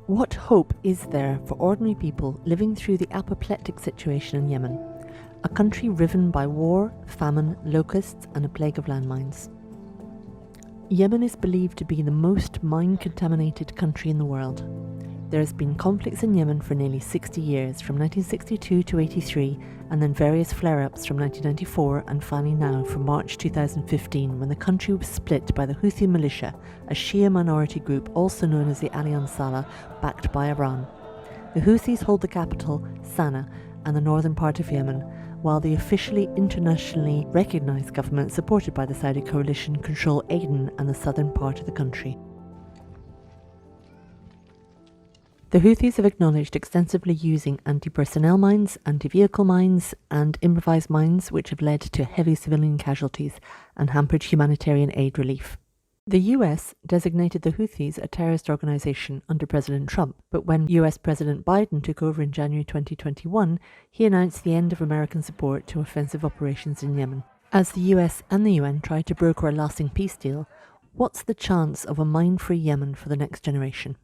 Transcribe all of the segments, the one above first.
What hope is there for ordinary people living through the apoplectic situation in Yemen, a country riven by war, famine, locusts and a plague of landmines? Yemen is believed to be the most mine-contaminated country in the world. There has been conflicts in Yemen for nearly 60 years, from 1962 to 83, and then various flare-ups from 1994 and finally now from March 2015, when the country was split by the Houthi militia, a Shia minority group also known as the Ali Ansala, backed by Iran. The Houthis hold the capital, Sana'a, and the northern part of Yemen, while the officially internationally recognised government supported by the Saudi coalition control Aden and the southern part of the country. The Houthis have acknowledged extensively using anti-personnel mines, anti-vehicle mines and improvised mines, which have led to heavy civilian casualties and hampered humanitarian aid relief. The US designated the Houthis a terrorist organisation under President Trump, but when US President Biden took over in January 2021, he announced the end of American support to offensive operations in Yemen. As the US and the UN try to broker a lasting peace deal, what's the chance of a mine-free Yemen for the next generation?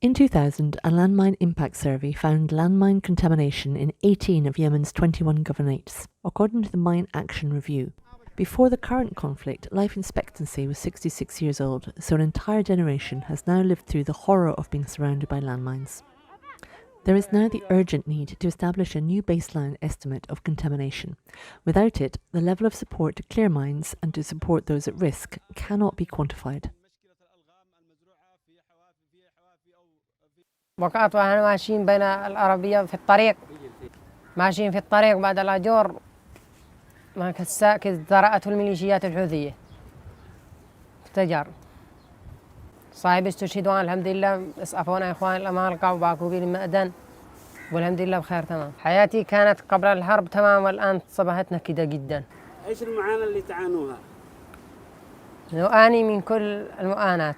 In 2000, a landmine impact survey found landmine contamination in 18 of Yemen's 21 governorates, according to the Mine Action Review. Before the current conflict, life expectancy was 66 years old, so an entire generation has now lived through the horror of being surrounded by landmines. There is now the urgent need to establish a new baseline estimate of contamination. Without it, the level of support to clear mines and to support those at risk cannot be quantified. وقعت وإحنا ماشيين بين العربية في الطريق ماشيين في الطريق بعد الأجور ما كذ ذرأته الميليشيات الحوثية افتجر صاحب استشهد وأنا الحمد لله اسعفونا إخوان الأمالقة وباكوا بي المأذن والحمد لله بخير تمام. حياتي كانت قبل الحرب تمام والآن صبحت نكدة جدا. إيش المعاناة اللي تعانوها؟ نعاني من كل المعاناة.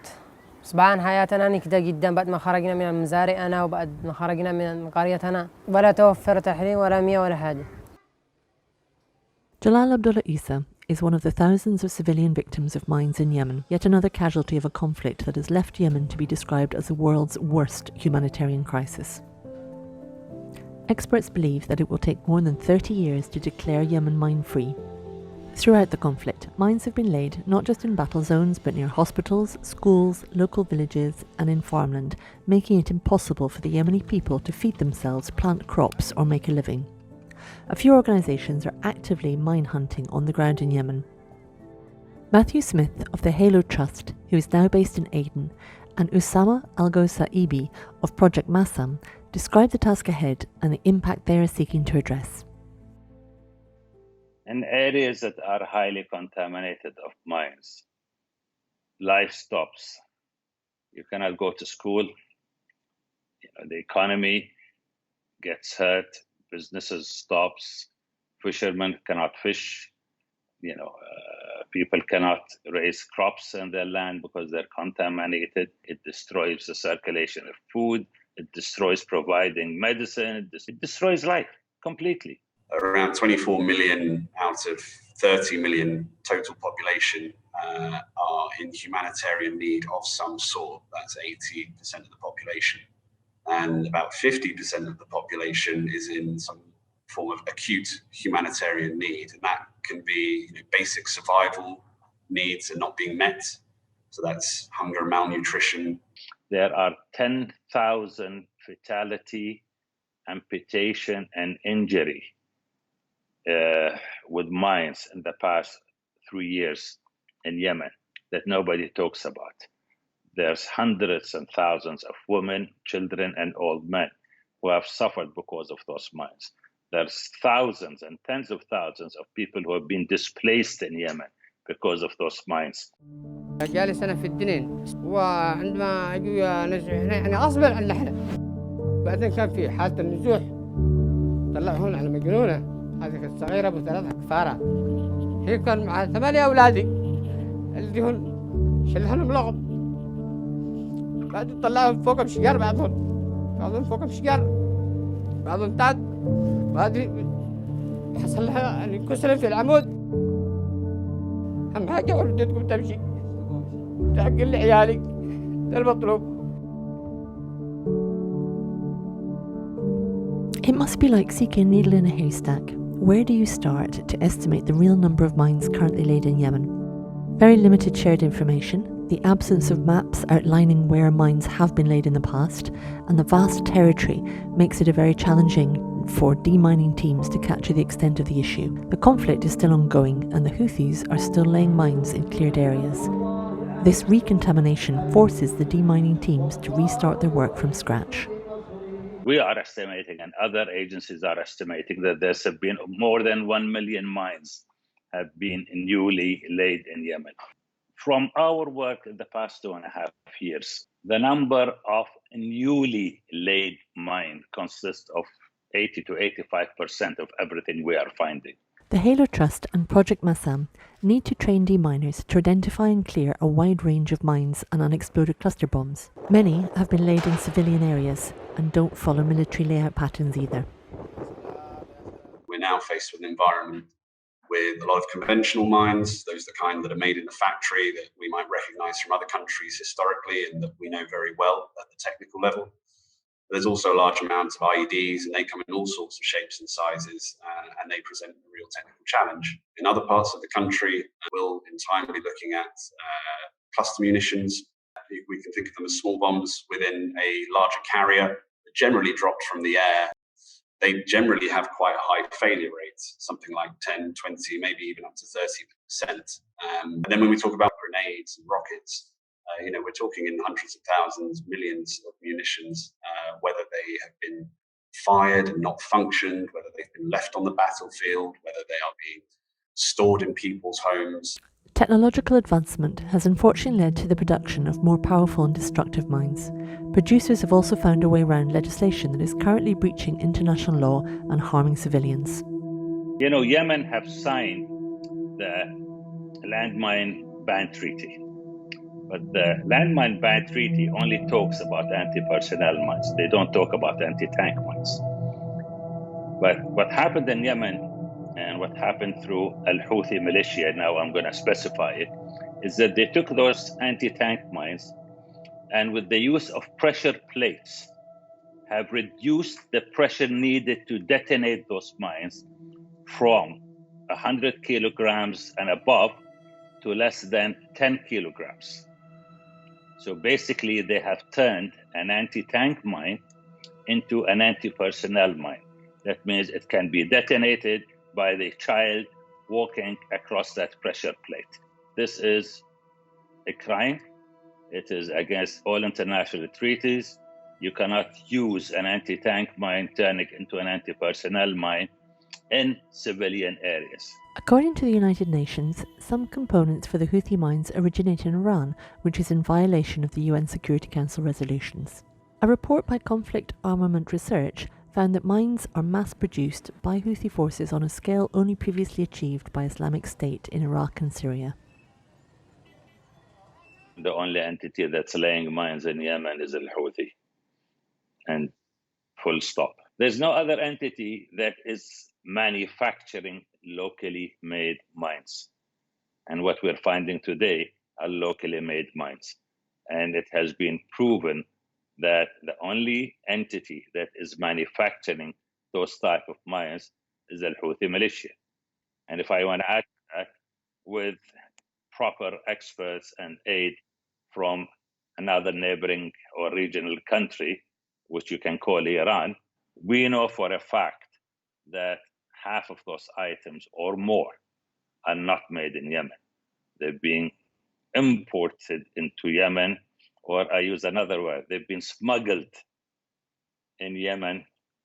صباحا حياتنا نكدة جدا بعد ما خرجنا من المزارع أنا وبعد ما خرجنا من قريتنا ولا توفر تحريم ولا مياه ولا حاجة. Jalal Abdullah Isa is one of the thousands of civilian victims of mines in Yemen, yet another casualty of a conflict that has left Yemen to be described as the world's worst humanitarian crisis. Experts believe that it will take more than 30 years to declare Yemen mine-free. Throughout the conflict, mines have been laid not just in battle zones but near hospitals, schools, local villages and in farmland, making it impossible for the Yemeni people to feed themselves, plant crops or make a living. A few organisations are actively mine hunting on the ground in Yemen. Matthew Smith of the Halo Trust, who is now based in Aden, and Usama Al-Ghosaibi of Project Masam describe the task ahead and the impact they are seeking to address. In areas that are highly contaminated of mines, life stops. You cannot go to school. The economy gets hurt. Businesses stops. Fishermen cannot fish. People cannot raise crops in their land because they're contaminated. It destroys the circulation of food. It destroys providing medicine. It destroys life completely. Around 24 million out of 30 million total population are in humanitarian need of some sort. That's 80% of the population. And about 50% of the population is in some form of acute humanitarian need. And that can be basic survival needs are not being met. So that's hunger and malnutrition. There are 10,000 fatality, amputation, and injury with mines in the past 3 years in Yemen that nobody talks about. There's hundreds and thousands of women, children, and old men who have suffered because of those mines. There's thousands and tens of thousands of people who have been displaced in Yemen because of those mines. جالس أنا في الدنين وعندما أجوا نزوح يعني أصبر عن نحن بعدين كان في حالة النزوح طلعونا على مجنونة هذه الصغيرة أبو 3 كفارة هي كان مع 8 أولادي اللي هون شلهم لغم بعدين طلعهم فوق بشجار بعضهم فوق بشجار بعضهم تحت بعدين حصل لها يعني كسرة في العمود أهم حاجة ولدتكم تمشي تأكل لعيالي ده المطلوب It must be like seeking a needle in a haystack. Where do you start to estimate the real number of mines currently laid in Yemen? Very limited shared information, the absence of maps outlining where mines have been laid in the past, and the vast territory makes it very challenging for demining teams to capture the extent of the issue. The conflict is still ongoing, and the Houthis are still laying mines in cleared areas. This recontamination forces the demining teams to restart their work from scratch. We are estimating, and other agencies are estimating, that there's been more than 1 million mines have been newly laid in Yemen. From our work in the past 2.5 years, the number of newly laid mines consists of 80 to 85% of everything we are finding. The Halo Trust and Project Masam need to train deminers to identify and clear a wide range of mines and unexploded cluster bombs. Many have been laid in civilian areas and don't follow military layout patterns either. We're now faced with an environment with a lot of conventional mines, those are the kind that are made in a factory that we might recognize from other countries historically and that we know very well at the technical level. There's also large amounts of IEDs, and they come in all sorts of shapes and sizes, and they present a real technical challenge. In other parts of the country, we'll in time be looking at cluster munitions. We can think of them as small bombs within a larger carrier, generally dropped from the air. They generally have quite a high failure rate, something like 10, 20, maybe even up to 30%. And then when we talk about grenades and rockets, we're talking in hundreds of thousands, millions of munitions, whether they have been fired and not functioned, whether they've been left on the battlefield, whether they are being stored in people's homes. Technological advancement has unfortunately led to the production of more powerful and destructive mines. Producers have also found a way around legislation that is currently breaching international law and harming civilians. Yemen have signed the Landmine Ban Treaty. But the Landmine Ban Treaty only talks about anti-personnel mines. They don't talk about anti-tank mines. But what happened in Yemen and what happened through al-Houthi militia, now I'm going to specify it, is that they took those anti-tank mines and with the use of pressure plates have reduced the pressure needed to detonate those mines from 100 kilograms and above to less than 10 kilograms. So basically, they have turned an anti-tank mine into an anti-personnel mine. That means it can be detonated by the child walking across that pressure plate. This is a crime. It is against all international treaties. You cannot use an anti-tank mine, turn it into an anti-personnel mine in civilian areas. According to the United Nations, some components for the Houthi mines originate in Iran, which is in violation of the UN Security Council resolutions. A report by Conflict Armament Research found that mines are mass-produced by Houthi forces on a scale only previously achieved by Islamic State in Iraq and Syria. The only entity that's laying mines in Yemen is al-Houthi, and full stop. There's no other entity that is manufacturing locally made mines. And what we're finding today are locally made mines. And it has been proven that the only entity that is manufacturing those type of mines is al-Houthi militia. And if I want to add that with proper experts and aid from another neighboring or regional country, which you can call Iran, we know for a fact that half of those items or more are not made in Yemen. They're being imported into Yemen, or I use another word, they've been smuggled in Yemen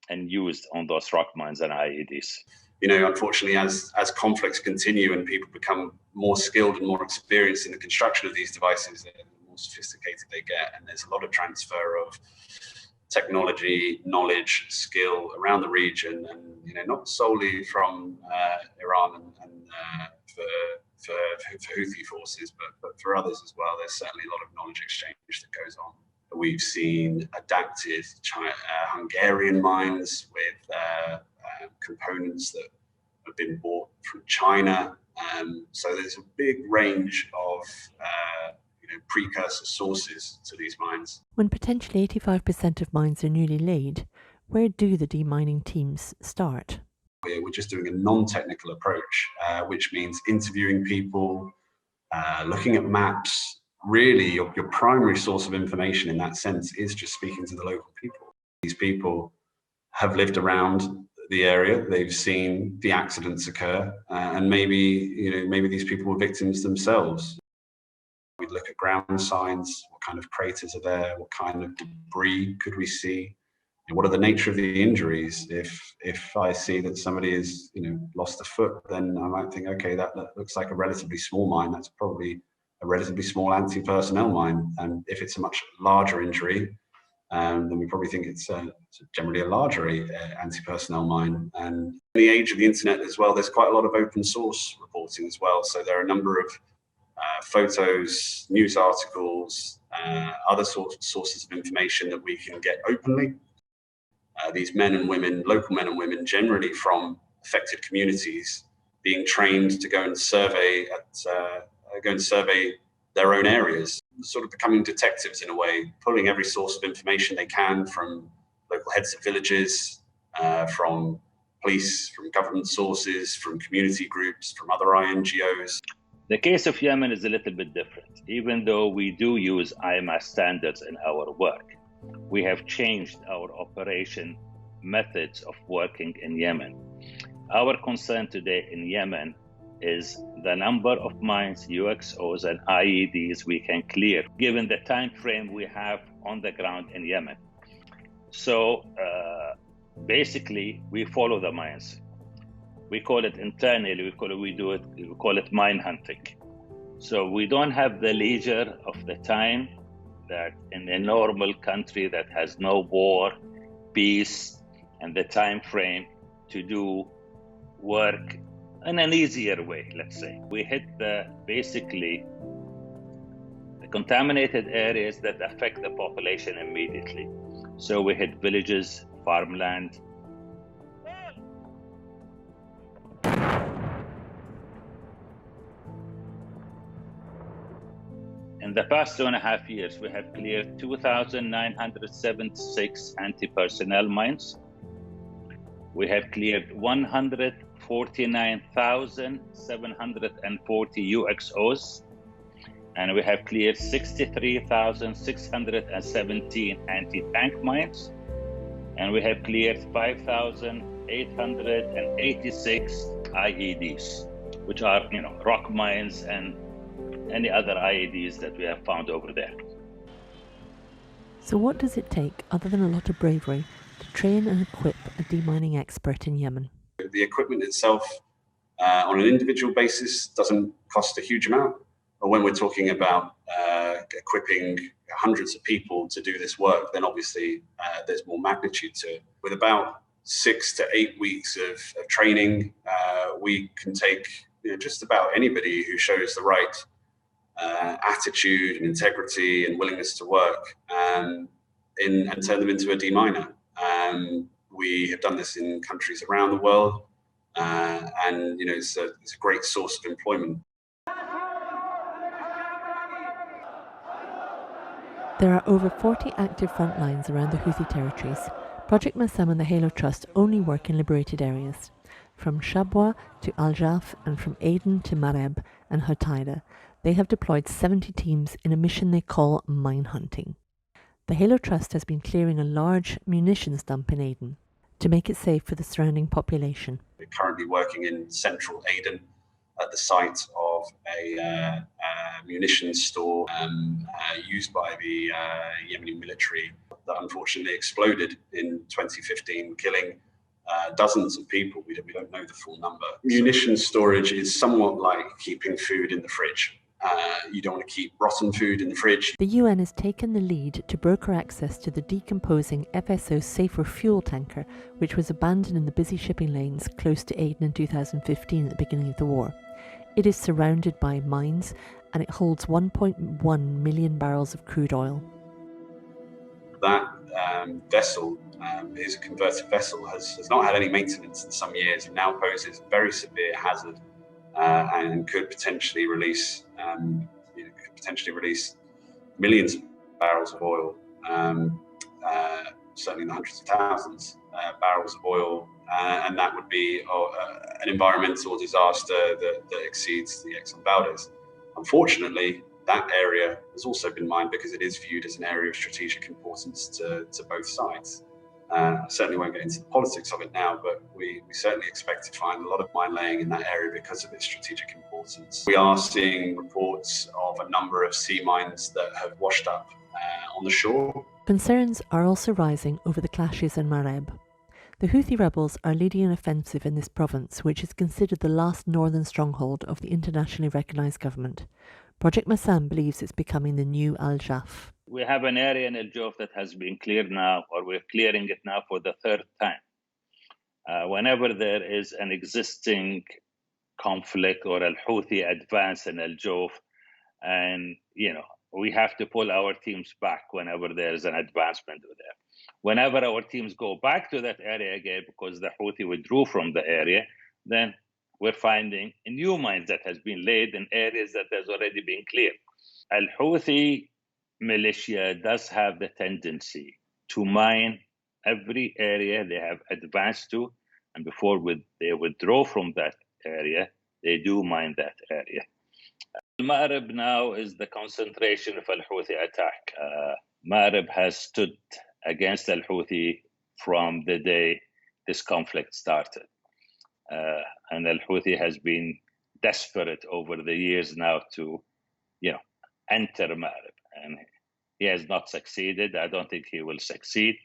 and used on those rock mines and IEDs. Unfortunately, as conflicts continue and people become more skilled and more experienced in the construction of these devices, the more sophisticated they get, and there's a lot of transfer of technology, knowledge, skill around the region, and not solely from Iran and for Houthi forces, but for others as well. There's certainly a lot of knowledge exchange that goes on. We've seen adapted Hungarian mines with components that have been bought from China. So there's a big range of precursor sources to these mines. When potentially 85% of mines are newly laid, Where do the demining teams start? We're just doing a non-technical approach, which means interviewing people, looking at maps. Really, your primary source of information in that sense is just speaking to the local people. These people have lived around the area, they've seen the accidents occur, and maybe these people were victims themselves. We'd look at ground signs, what kind of craters are there, what kind of debris could we see, and what are the nature of the injuries. If I see that somebody has lost a foot, then I might think, okay, that looks like a relatively small mine. That's probably a relatively small anti-personnel mine. And if it's a much larger injury, then we probably think it's generally a larger anti-personnel mine. And in the age of the internet as well, there's quite a lot of open source reporting as well. So there are a number of photos, news articles, other sources of information that we can get openly. These men and women, local men and women, generally from affected communities, being trained to go and survey their own areas, sort of becoming detectives in a way, pulling every source of information they can from local heads of villages, from police, from government sources, from community groups, from other INGOs. The case of Yemen is a little bit different. Even though we do use IMAS standards in our work, we have changed our operation methods of working in Yemen. Our concern today in Yemen is the number of mines, UXOs, and IEDs we can clear, given the time frame we have on the ground in Yemen. So basically, we follow the mines. We call it internally, we call it mine hunting. So we don't have the leisure of the time that in a normal country that has no war, peace, and the time frame to do work in an easier way, let's say. We hit basically the contaminated areas that affect the population immediately. So we hit villages, farmland. In the past 2.5 years, we have cleared 2,976 anti-personnel mines. We have cleared 149,740 UXOs, and we have cleared 63,617 anti-tank mines, and we have cleared 5,886 IEDs, which are, rock mines and any other IEDs that we have found over there. So what does it take, other than a lot of bravery, to train and equip a demining expert in Yemen? The equipment itself, on an individual basis, doesn't cost a huge amount. But when we're talking about equipping hundreds of people to do this work, then obviously there's more magnitude to it. With about 6 to 8 weeks of training, we can take just about anybody who shows the right attitude and integrity and willingness to work and turn them into a deminer. We have done this in countries around the world, and it's a great source of employment. There are over 40 active front lines around the Houthi territories. Project Masam and the Halo Trust only work in liberated areas, from Shabwa to Al-Jaf and from Aden to Mareb and Hotaida. They have deployed 70 teams in a mission they call mine hunting. The Halo Trust has been clearing a large munitions dump in Aden to make it safe for the surrounding population. We're currently working in central Aden at the site of a munitions store used by the Yemeni military that unfortunately exploded in 2015, killing dozens of people. We don't know the full number. Munitions storage is somewhat like keeping food in the fridge. You don't want to keep rotten food in the fridge. The UN has taken the lead to broker access to the decomposing FSO Safer Fuel tanker, which was abandoned in the busy shipping lanes close to Aden in 2015 at the beginning of the war. It is surrounded by mines and it holds 1.1 million barrels of crude oil. That vessel is a converted vessel, has not had any maintenance in some years and now poses a very severe hazard and could potentially release millions of barrels of oil. certainly in the hundreds of thousands, barrels of oil, and that would be an environmental disaster that exceeds the Exxon Valdez. Unfortunately, that area has also been mined because it is viewed as an area of strategic importance to both sides. I certainly won't get into the politics of it now, but we certainly expect to find a lot of mine laying in that area because of its strategic importance. We are seeing reports of a number of sea mines that have washed up on the shore. Concerns are also rising over the clashes in Mareb. The Houthi rebels are leading an offensive in this province, which is considered the last northern stronghold of the internationally recognised government. Project Masam believes it's becoming the new Al-Jaf. We have an area in Al-Jaf that has been cleared now, or we're clearing it now for the third time. Whenever there is an existing conflict or Al-Houthi advance in Al-Jaf, and we have to pull our teams back whenever there is an advancement there. Whenever our teams go back to that area again because the Houthi withdrew from the area, then we're finding new mines that has been laid in areas that has already been cleared. Al-Houthi militia does have the tendency to mine every area they have advanced to, and before they withdraw from that area, they do mine that area. Marib now is the concentration of Al-Houthi attack. Marib has stood against Al-Houthi from the day this conflict started. And Al-Houthi has been desperate over the years now to, enter Marib. And he has not succeeded. I don't think he will succeed,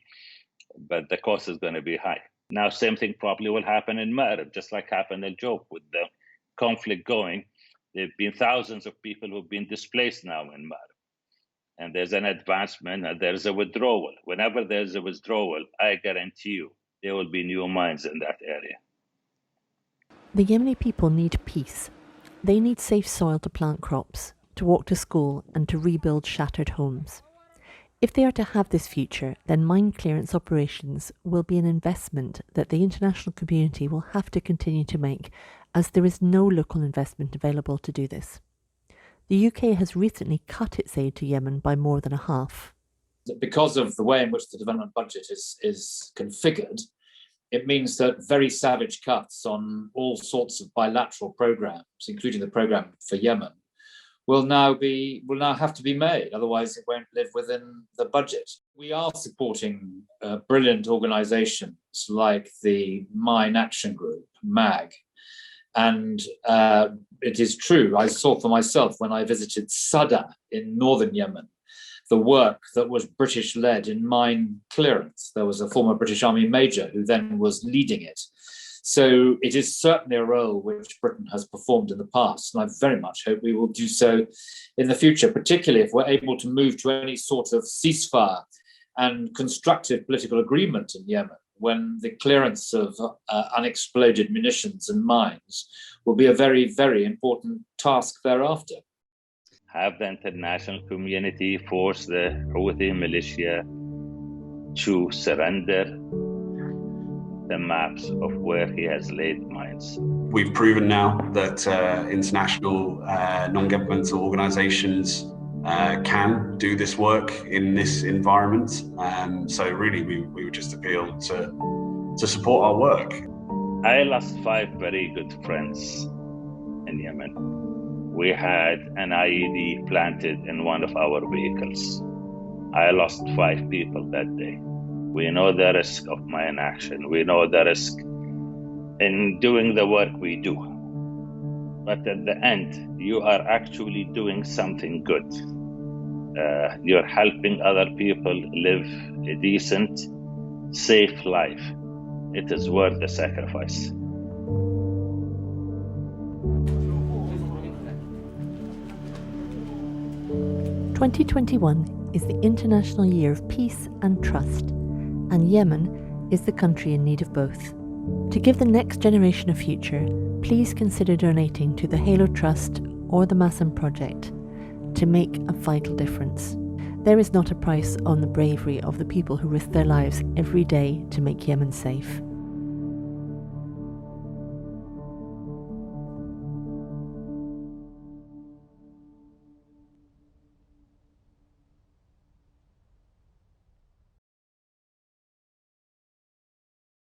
but the cost is going to be high. Now, same thing probably will happen in Marib, just like happened in Al-Jaf with the conflict going. There have been thousands of people who've been displaced now in Marib. And there's an advancement and there's a withdrawal. Whenever there's a withdrawal, I guarantee you, there will be new mines in that area. The Yemeni people need peace. They need safe soil to plant crops, to walk to school, and to rebuild shattered homes. If they are to have this future, then mine clearance operations will be an investment that the international community will have to continue to make, as there is no local investment available to do this. The UK has recently cut its aid to Yemen by more than a half. Because of the way in which the development budget is configured, it means that very savage cuts on all sorts of bilateral programs, including the program for Yemen, will now have to be made. Otherwise, it won't live within the budget. We are supporting brilliant organisations like the Mine Action Group, MAG. And it is true, I saw for myself when I visited Sada in northern Yemen, the work that was British-led in mine clearance. There was a former British Army major who then was leading it. So it is certainly a role which Britain has performed in the past, and I very much hope we will do so in the future, particularly if we're able to move to any sort of ceasefire and constructive political agreement in Yemen, when the clearance of unexploded munitions and mines will be a very, very important task thereafter. Have the international community force the Houthi militia to surrender the maps of where he has laid mines. We've proven now that international non-governmental organisations can do this work in this environment. So really, we would just appeal to support our work. I lost 5 very good friends in Yemen. We had an IED planted in one of our vehicles. I lost 5 people that day. We know the risk of mine action. We know the risk in doing the work we do. But at the end, you are actually doing something good. You're helping other people live a decent, safe life. It is worth the sacrifice. 2021 is the International Year of Peace and Trust, and Yemen is the country in need of both. To give the next generation a future, please consider donating to the Halo Trust or the Masam Project to make a vital difference. There is not a price on the bravery of the people who risk their lives every day to make Yemen safe.